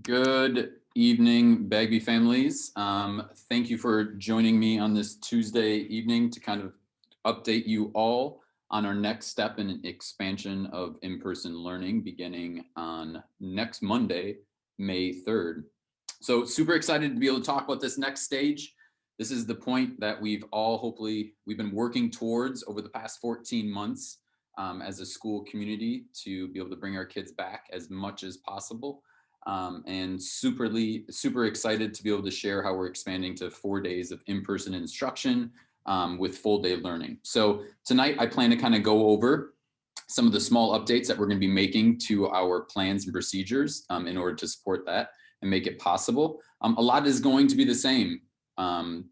Good evening, Bagby families. Thank you for joining me on this Tuesday evening to kind of update you all on our next step in expansion of in-person learning beginning on next Monday, May 3rd. So super excited to be able to talk about this next stage. This is the point that we've been working towards over the past 14 months as a school community to be able to bring our kids back as much as possible. And super excited to be able to share how we're expanding to 4 days of in-person instruction with full day learning. So tonight I plan to kind of go over some of the small updates that we're going to be making to our plans and procedures in order to support that and make it possible. A lot is going to be the same, a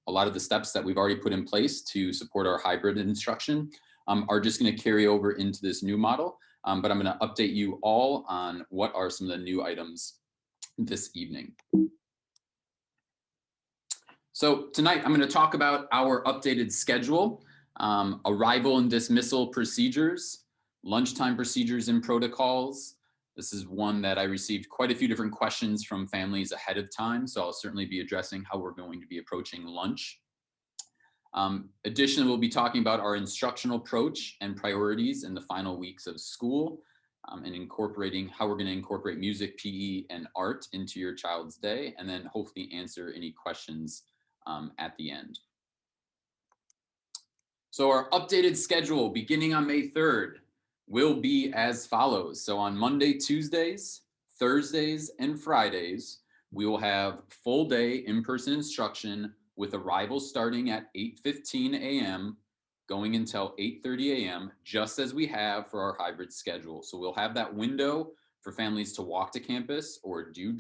lot of the steps that we've already put in place to support our hybrid instruction are just going to carry over into this new model. But I'm going to update you all on what are some of the new items this evening. So tonight I'm going to talk about our updated schedule, arrival and dismissal procedures, lunchtime procedures and protocols. This is one that I received quite a few different questions from families ahead of time, so I'll certainly be addressing how we're going to be approaching lunch. Additionally, we'll be talking about our instructional approach and priorities in the final weeks of school, and incorporating how we're going to incorporate music, PE, and art into your child's day, and then hopefully answer any questions at the end. So our updated schedule beginning on May 3rd will be as follows. So on Monday, Tuesdays, Thursdays, and Fridays, we will have full day in-person instruction with arrival starting at 8:15 a.m. going until 8:30 a.m., just as we have for our hybrid schedule. So we'll have that window for families to walk to campus or do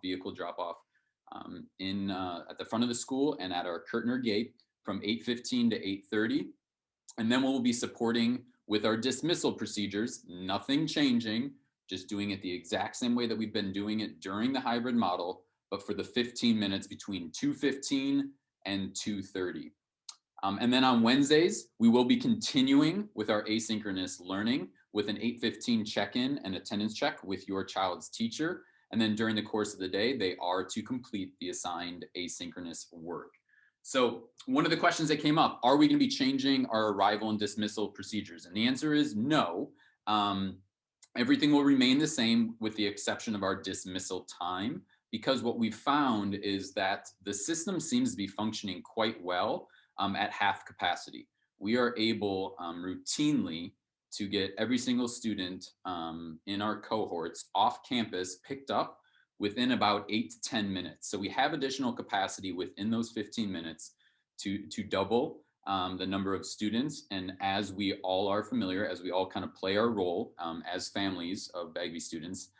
vehicle drop-off at the front of the school and at our Curtner gate from 8:15 to 8:30. And then we'll be supporting with our dismissal procedures, nothing changing, just doing it the exact same way that we've been doing it during the hybrid model, but for the 15 minutes between 2:15 and 2:30. And then on Wednesdays, we will be continuing with our asynchronous learning with an 8:15 check-in and attendance check with your child's teacher. And then during the course of the day, they are to complete the assigned asynchronous work. So one of the questions that came up, are we going to be changing our arrival and dismissal procedures? And the answer is no. Everything will remain the same with the exception of our dismissal time, because what we've found is that the system seems to be functioning quite well at half capacity. We are able routinely to get every single student in our cohorts off campus picked up within about 8 to 10 minutes. So we have additional capacity within those 15 minutes to double the number of students. And as we all are familiar, as we all kind of play our role as families of Bagby students,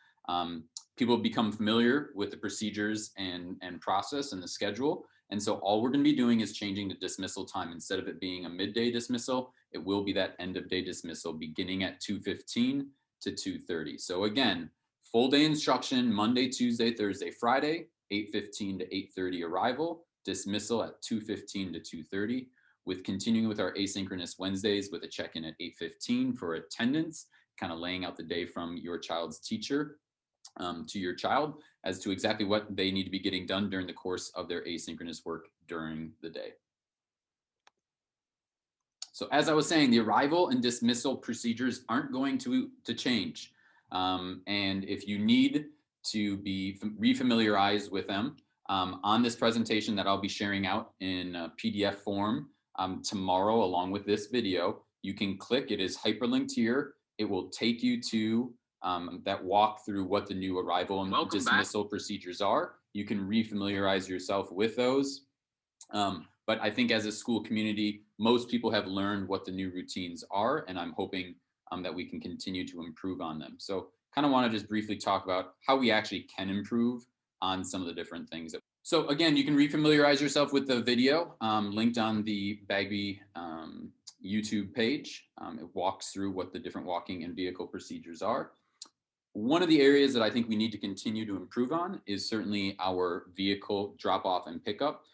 people become familiar with the procedures and process and the schedule. And so all we're going to be doing is changing the dismissal time. Instead of it being a midday dismissal, it will be that end of day dismissal beginning at 2:15 to 2:30. So again, full day instruction, Monday, Tuesday, Thursday, Friday, 8:15 to 8:30 arrival, dismissal at 2:15 to 2:30, with continuing with our asynchronous Wednesdays with a check-in at 8:15 for attendance, kind of laying out the day from your child's teacher to your child as to exactly what they need to be getting done during the course of their asynchronous work during the day. So as I was saying, the arrival and dismissal procedures aren't going to change. And if you need to be refamiliarized with them, on this presentation that I'll be sharing out in PDF form tomorrow along with this video, you can click, it is hyperlinked here. It will take you to that walk through what the new arrival and dismissal procedures are. You can refamiliarize yourself with those. But I think as a school community, most people have learned what the new routines are, and I'm hoping that we can continue to improve on them. So kind of want to just briefly talk about how we actually can improve on some of the different things. So again, you can refamiliarize yourself with the video linked on the Bagby YouTube page. It walks through what the different walking and vehicle procedures are. One of the areas that I think we need to continue to improve on is certainly our vehicle drop-off and pickup.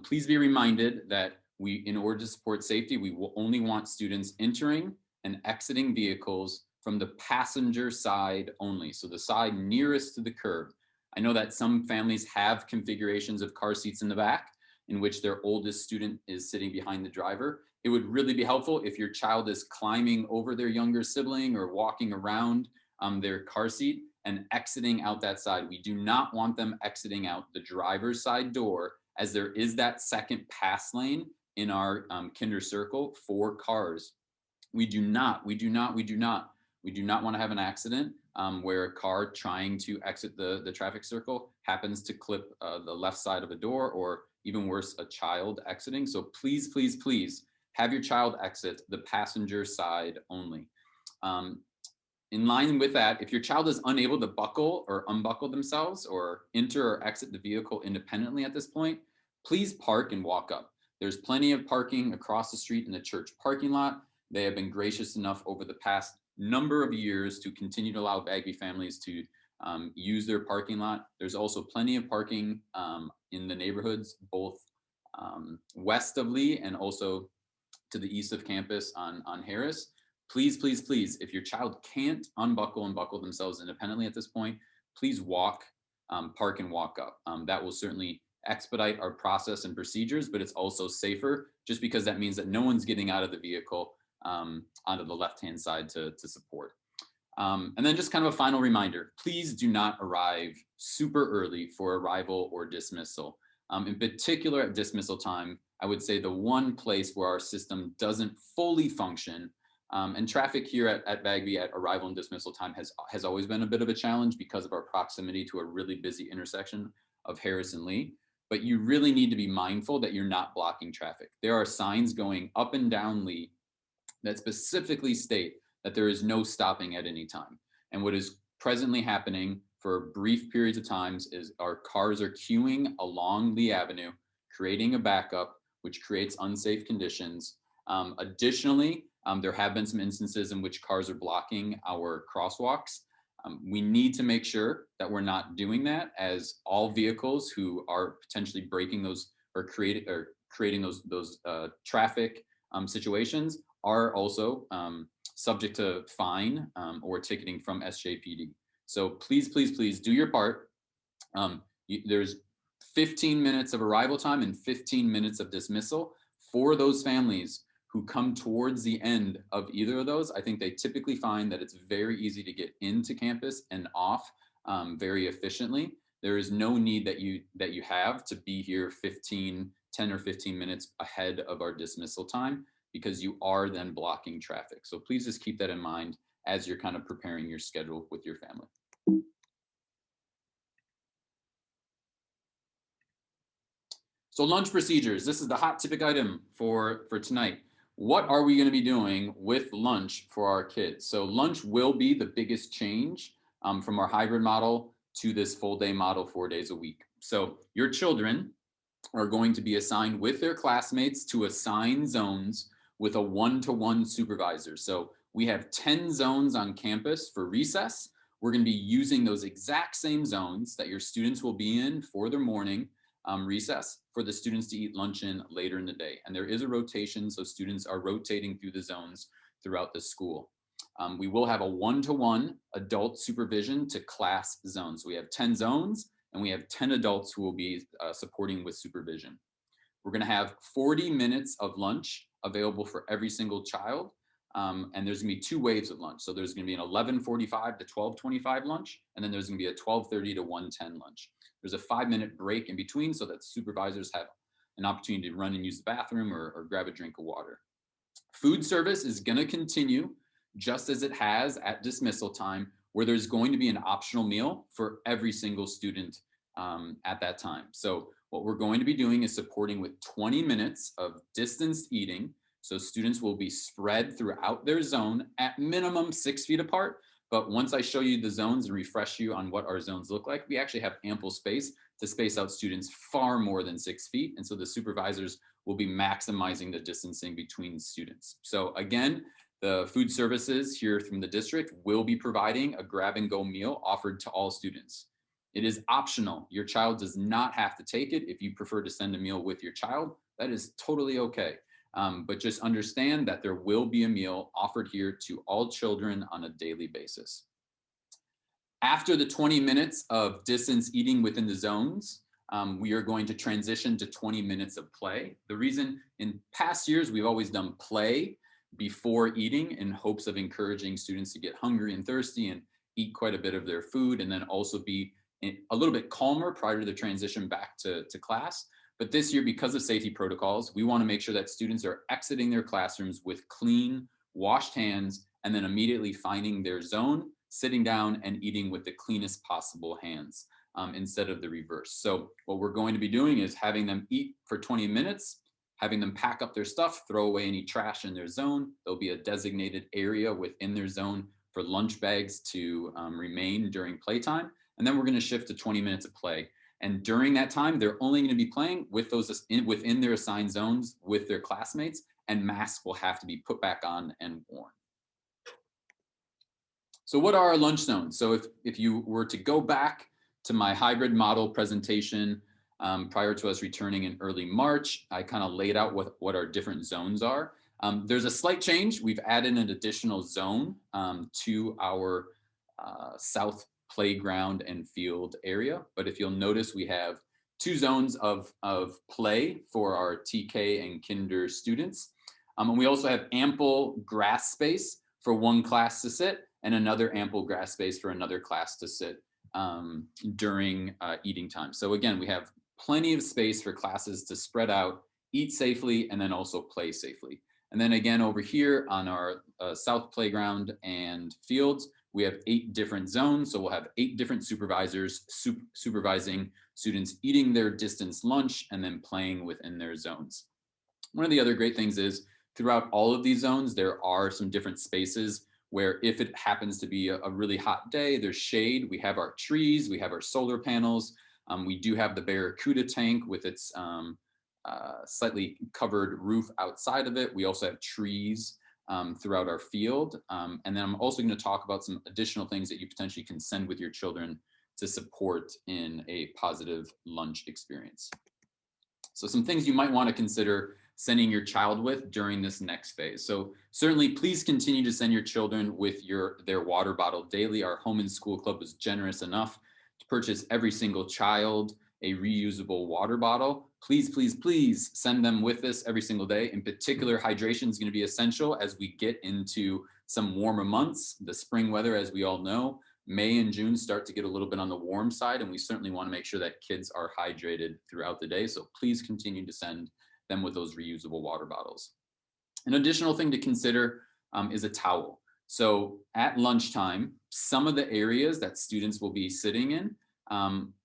Please be reminded that in order to support safety, we will only want students entering and exiting vehicles from the passenger side only. So the side nearest to the curb. I know that some families have configurations of car seats in the back in which their oldest student is sitting behind the driver. It would really be helpful if your child is climbing over their younger sibling or walking around their car seat and exiting out that side. We do not want them exiting out the driver's side door, as there is that second pass lane in our kinder circle for cars. We do not want to have an accident where a car trying to exit the traffic circle happens to clip the left side of a door, or even worse, a child exiting. So please, please, please have your child exit the passenger side only. In line with that, if your child is unable to buckle or unbuckle themselves or enter or exit the vehicle independently at this point, please park and walk up. There's plenty of parking across the street in the church parking lot. They have been gracious enough over the past number of years to continue to allow Bagby families to use their parking lot. There's also plenty of parking in the neighborhoods, both west of Lee and also to the east of campus on Harris. Please, please, please, if your child can't unbuckle and buckle themselves independently at this point, please walk, park and walk up. That will certainly expedite our process and procedures, but it's also safer just because that means that no one's getting out of the vehicle onto the left-hand side to support. And then just kind of a final reminder, please do not arrive super early for arrival or dismissal. In particular at dismissal time, I would say the one place where our system doesn't fully function, and traffic here at Bagby at arrival and dismissal time has always been a bit of a challenge because of our proximity to a really busy intersection of Harris and Lee. But you really need to be mindful that you're not blocking traffic. There are signs going up and down Lee that specifically state that there is no stopping at any time. And what is presently happening for brief periods of times is our cars are queuing along Lee Avenue, creating a backup, which creates unsafe conditions. Additionally, there have been some instances in which cars are blocking our crosswalks. We need to make sure that we're not doing that, as all vehicles who are potentially breaking those or creating those traffic situations are also subject to fine or ticketing from SJPD. So please, please, please do your part. There's 15 minutes of arrival time and 15 minutes of dismissal for those families who come towards the end of either of those. I think they typically find that it's very easy to get into campus and off very efficiently. There is no need that you have to be here 10 or 15 minutes ahead of our dismissal time, because you are then blocking traffic. So please just keep that in mind as you're kind of preparing your schedule with your family. So lunch procedures, this is the hot topic item for tonight. What are we going to be doing with lunch for our kids? So lunch will be the biggest change from our hybrid model to this full day model, 4 days a week. So your children are going to be assigned with their classmates to assigned zones with a one-to-one supervisor. So we have 10 zones on campus for recess. We're going to be using those exact same zones that your students will be in for their morning recess for the students to eat lunch in later in the day. And there is a rotation, so students are rotating through the zones throughout the school. We will have a one-to-one adult supervision to class zones. So we have 10 zones and we have 10 adults who will be supporting with supervision. We're going to have 40 minutes of lunch available for every single child. And there's going to be 2 waves of lunch. So there's going to be an 11:45 to 12:25 lunch, and then there's going to be a 12:30 to 1:10 lunch. There's a 5-minute break in between so that supervisors have an opportunity to run and use the bathroom or grab a drink of water. Food service is going to continue just as it has at dismissal time, where there's going to be an optional meal for every single student at that time. So what we're going to be doing is supporting with 20 minutes of distanced eating. So students will be spread throughout their zone at minimum 6 feet apart. But once I show you the zones and refresh you on what our zones look like, we actually have ample space to space out students far more than 6 feet. And so the supervisors will be maximizing the distancing between students. So again, the food services here from the district will be providing a grab and go meal offered to all students. It is optional. Your child does not have to take it. If you prefer to send a meal with your child, that is totally okay. But just understand that there will be a meal offered here to all children on a daily basis. After the 20 minutes of distance eating within the zones, we are going to transition to 20 minutes of play. The reason in past years, we've always done play before eating in hopes of encouraging students to get hungry and thirsty and eat quite a bit of their food, and then also be a little bit calmer prior to the transition back to class. But this year, because of safety protocols, we want to make sure that students are exiting their classrooms with clean, washed hands, and then immediately finding their zone, sitting down and eating with the cleanest possible hands instead of the reverse. So what we're going to be doing is having them eat for 20 minutes, having them pack up their stuff, throw away any trash in their zone. There'll be a designated area within their zone for lunch bags to remain during playtime. And then we're going to shift to 20 minutes of play. And during that time, they're only going to be playing with those within their assigned zones with their classmates, and masks will have to be put back on and worn. So what are our lunch zones? So if you were to go back to my hybrid model presentation prior to us returning in early March, I kind of laid out what our different zones are. There's a slight change. We've added an additional zone to our south playground and field area. But if you'll notice, we have 2 zones of play for our TK and kinder students. And we also have ample grass space for one class to sit, and another ample grass space for another class to sit during eating time. So again, we have plenty of space for classes to spread out, eat safely, and then also play safely. And then again, over here on our south playground and fields, we have 8 different zones. So we'll have 8 different supervisors supervising students eating their distance lunch and then playing within their zones. One of the other great things is throughout all of these zones, there are some different spaces where if it happens to be a really hot day, there's shade. We have our trees, we have our solar panels. We do have the Barracuda tank with its slightly covered roof outside of it. We also have trees throughout our field. And then I'm also going to talk about some additional things that you potentially can send with your children to support in a positive lunch experience. So some things you might want to consider sending your child with during this next phase. So certainly please continue to send your children with their water bottle daily. Our home and school club was generous enough to purchase every single child a reusable water bottle. Please, please, please send them with this every single day. In particular, hydration is going to be essential as we get into some warmer months. The spring weather, as we all know, May and June start to get a little bit on the warm side, and we certainly want to make sure that kids are hydrated throughout the day. So please continue to send them with those reusable water bottles. An additional thing to consider is a towel. So at lunchtime, some of the areas that students will be sitting in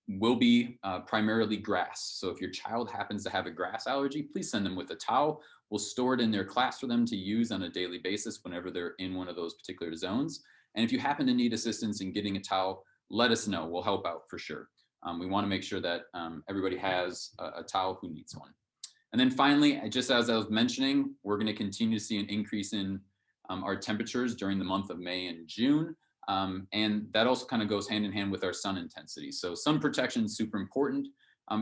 will be primarily grass. So if your child happens to have a grass allergy, please send them with a towel. We'll store it in their class for them to use on a daily basis whenever they're in one of those particular zones. And if you happen to need assistance in getting a towel, let us know. We'll help out for sure. We want to make sure that everybody has a towel who needs one. And then finally, just as I was mentioning, we're going to continue to see an increase in our temperatures during the month of May and June. And that also kind of goes hand in hand with our sun intensity. So sun protection is super important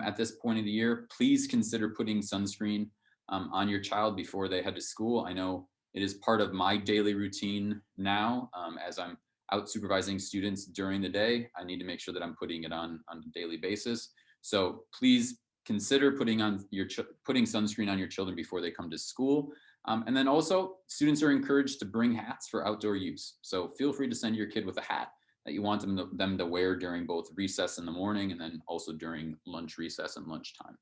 at this point of the year. Please consider putting sunscreen on your child before they head to school. I know it is part of my daily routine now as I'm out supervising students during the day. I need to make sure that I'm putting it on a daily basis. So please consider putting sunscreen on your children before they come to school. And then also, students are encouraged to bring hats for outdoor use. So feel free to send your kid with a hat that you want them to wear during both recess in the morning and then also during lunch recess and lunchtime.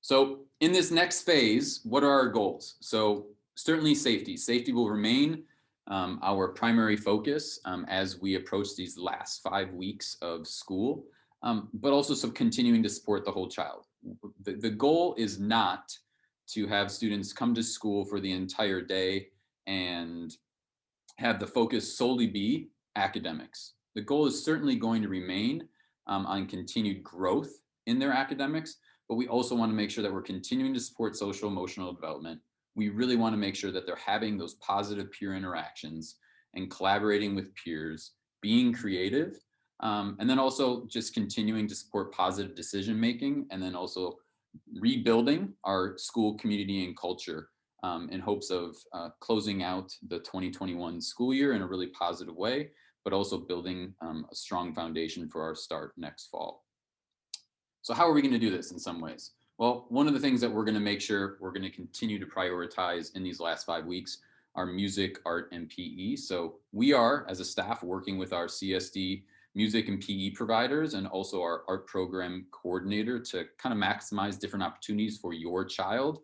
So in this next phase, what are our goals? So certainly safety. Safety will remain our primary focus as we approach these last 5 weeks of school, but also some continuing to support the whole child. The goal is not to have students come to school for the entire day and have the focus solely be academics. The goal is certainly going to remain on continued growth in their academics, but we also want to make sure that we're continuing to support social emotional development. We really want to make sure that they're having those positive peer interactions and collaborating with peers, being creative, and then also just continuing to support positive decision making, and then also rebuilding our school community and culture in hopes of closing out the 2021 school year in a really positive way, but also building a strong foundation for our start next fall. So how are we going to do this in some ways? Well, one of the things that we're going to make sure we're going to continue to prioritize in these last 5 weeks are music, art, and PE. So we are, as a staff, working with our CSD music and PE providers and also our art program coordinator to kind of maximize different opportunities for your child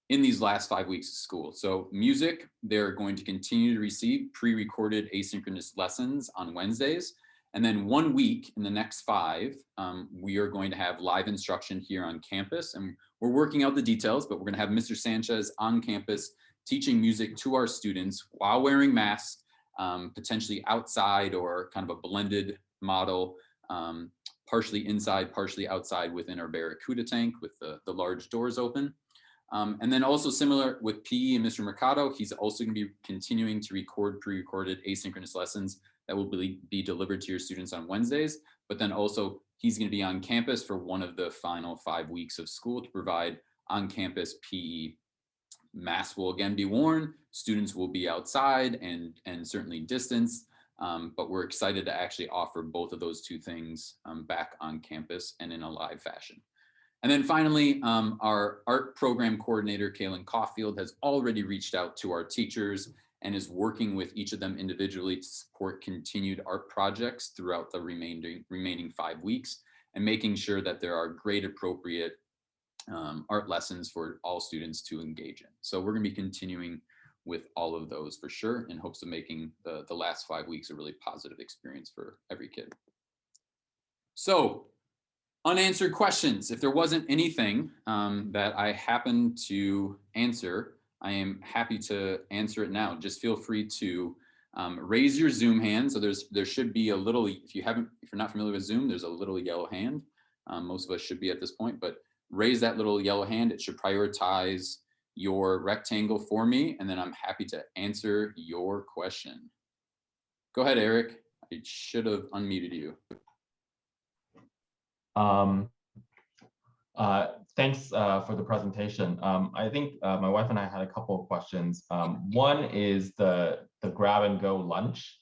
in these last 5 weeks of school. So music, they're going to continue to receive pre-recorded asynchronous lessons on Wednesdays. And then 1 week in the next 5, we are going to have live instruction here on campus. And we're working out the details, but we're going to have Mr. Sanchez on campus teaching music to our students while wearing masks, potentially outside or kind of a blended model, partially inside, partially outside within our Barracuda tank with the large doors open. And then also similar with PE and Mr. Mercado, he's also going to be continuing to record pre-recorded asynchronous lessons that will be delivered to your students on Wednesdays. But then also he's going to be on campus for one of the final 5 weeks of school to provide on-campus PE. Masks will again be worn, students will be outside and certainly distanced, but we're excited to actually offer both of those two things back on campus and in a live fashion. And then finally, our art program coordinator, Kaylin Caulfield, has already reached out to our teachers and is working with each of them individually to support continued art projects throughout the remaining 5 weeks and making sure that there are grade appropriate art lessons for all students to engage in. So we're going to be continuing with all of those for sure in hopes of making the last 5 weeks a really positive experience for every kid. So unanswered questions. If there wasn't anything that I happened to answer, I am happy to answer it now. Just feel free to raise your Zoom hand. So there should be a little, if you're not familiar with Zoom, there's a little yellow hand. Most of us should be at this point, but raise that little yellow hand. It should prioritize your rectangle for me, and then I'm happy to answer your question. Go ahead, Eric. I should have unmuted you. Thanks for the presentation. I think my wife and I had a couple of questions. One is the grab and go lunch.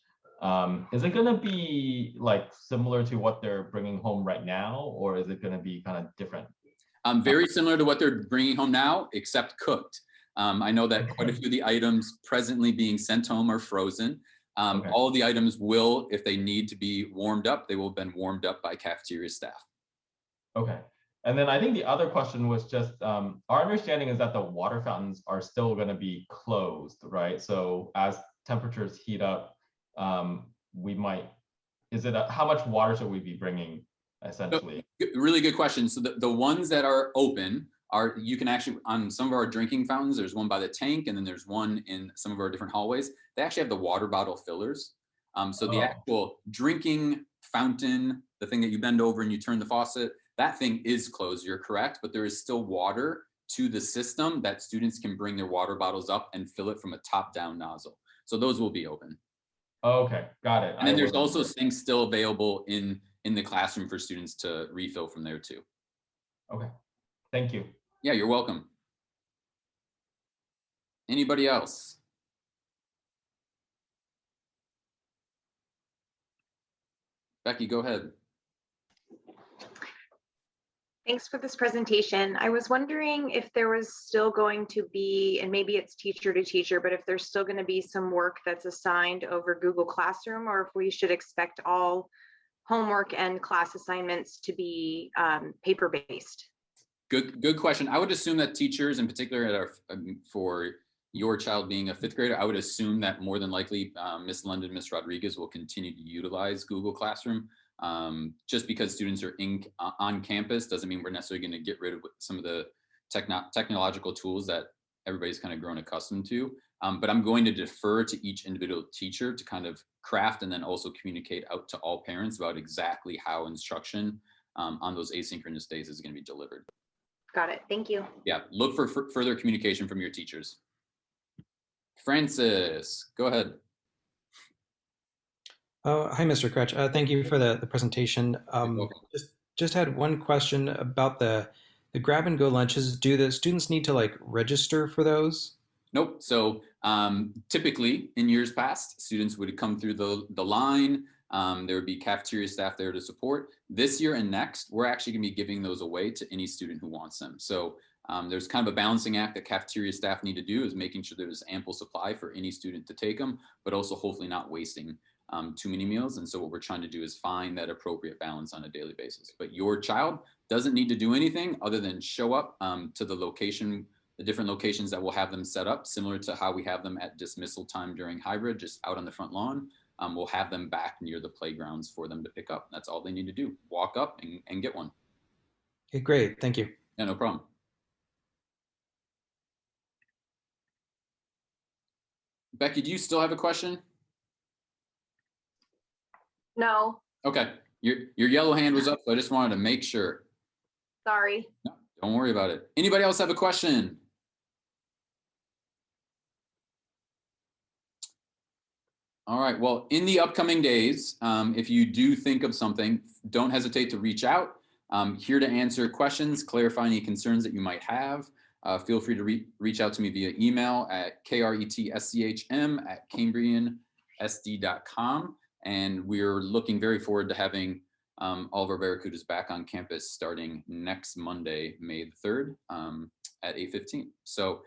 Is it going to be like similar to what they're bringing home right now, or is it going to be kind of different? Very similar to what they're bringing home now, except cooked. I know that quite a few of the items presently being sent home are frozen. Okay. All of the items will, if they need to be warmed up, they will have been warmed up by cafeteria staff. Okay. And then I think the other question was just, our understanding is that the water fountains are still going to be closed, right? So as temperatures heat up, we might, how much water should we be bringing essentially? So, really good question. So the ones that are open are, you can actually, on some of our drinking fountains, there's one by the tank and then there's one in some of our different hallways. They actually have the water bottle fillers. So the actual drinking fountain, the thing that you bend over and you turn the faucet, that thing is closed, you're correct, but there is still water to the system that students can bring their water bottles up and fill it from a top-down nozzle. So those will be open. Okay, got it. And then there's also things still available in the classroom for students to refill from there too. Okay, thank you. Yeah, you're welcome. Anybody else? Becky, go ahead. Thanks for this presentation. I was wondering if there was still going to be, and maybe it's teacher to teacher, but if there's still going to be some work that's assigned over Google Classroom, or if we should expect all homework and class assignments to be paper-based. Good question. I would assume that teachers, in particular for your child being a 5th grader, I would assume that more than likely Miss London, Miss Rodriguez will continue to utilize Google Classroom. Just because students are on campus doesn't mean we're necessarily going to get rid of some of the technological tools that everybody's kind of grown accustomed to. But I'm going to defer to each individual teacher to kind of craft and then also communicate out to all parents about exactly how instruction on those asynchronous days is going to be delivered. Got it. Thank you. Yeah, look for further communication from your teachers. Francis, go ahead. Hi, Mr. Kretsch. Thank you for the presentation. Just had one question about the The grab and go lunches, do the students need to like register for those? Nope. So typically in years past, students would come through the line. There would be cafeteria staff there to support. This year and next, we're actually going to be giving those away to any student who wants them. So there's kind of a balancing act that cafeteria staff need to do, is making sure there's ample supply for any student to take them, but also hopefully not wasting too many meals. And so what we're trying to do is find that appropriate balance on a daily basis. But your child doesn't need to do anything other than show up to the location, the different locations that we'll have them set up, similar to how we have them at dismissal time during hybrid, just out on the front lawn. We'll have them back near the playgrounds for them to pick up. That's all they need to do. Walk up and get one. Okay, great. Thank you. Yeah, no problem. Becky, do you still have a question? No, Okay, your yellow hand was up, so I just wanted to make sure. sorry. No, don't worry about it. Anybody else have a question? All right, well, in the upcoming days, if you do think of something, don't hesitate to reach out. I'm here to answer questions, clarify any concerns that you might have. Feel free to reach out to me via email at kretschm@cambriansd.com. And we're looking very forward to having all of our Barracudas back on campus starting next Monday, May the 3rd at 8:15. So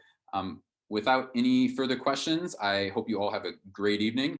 without any further questions, I hope you all have a great evening.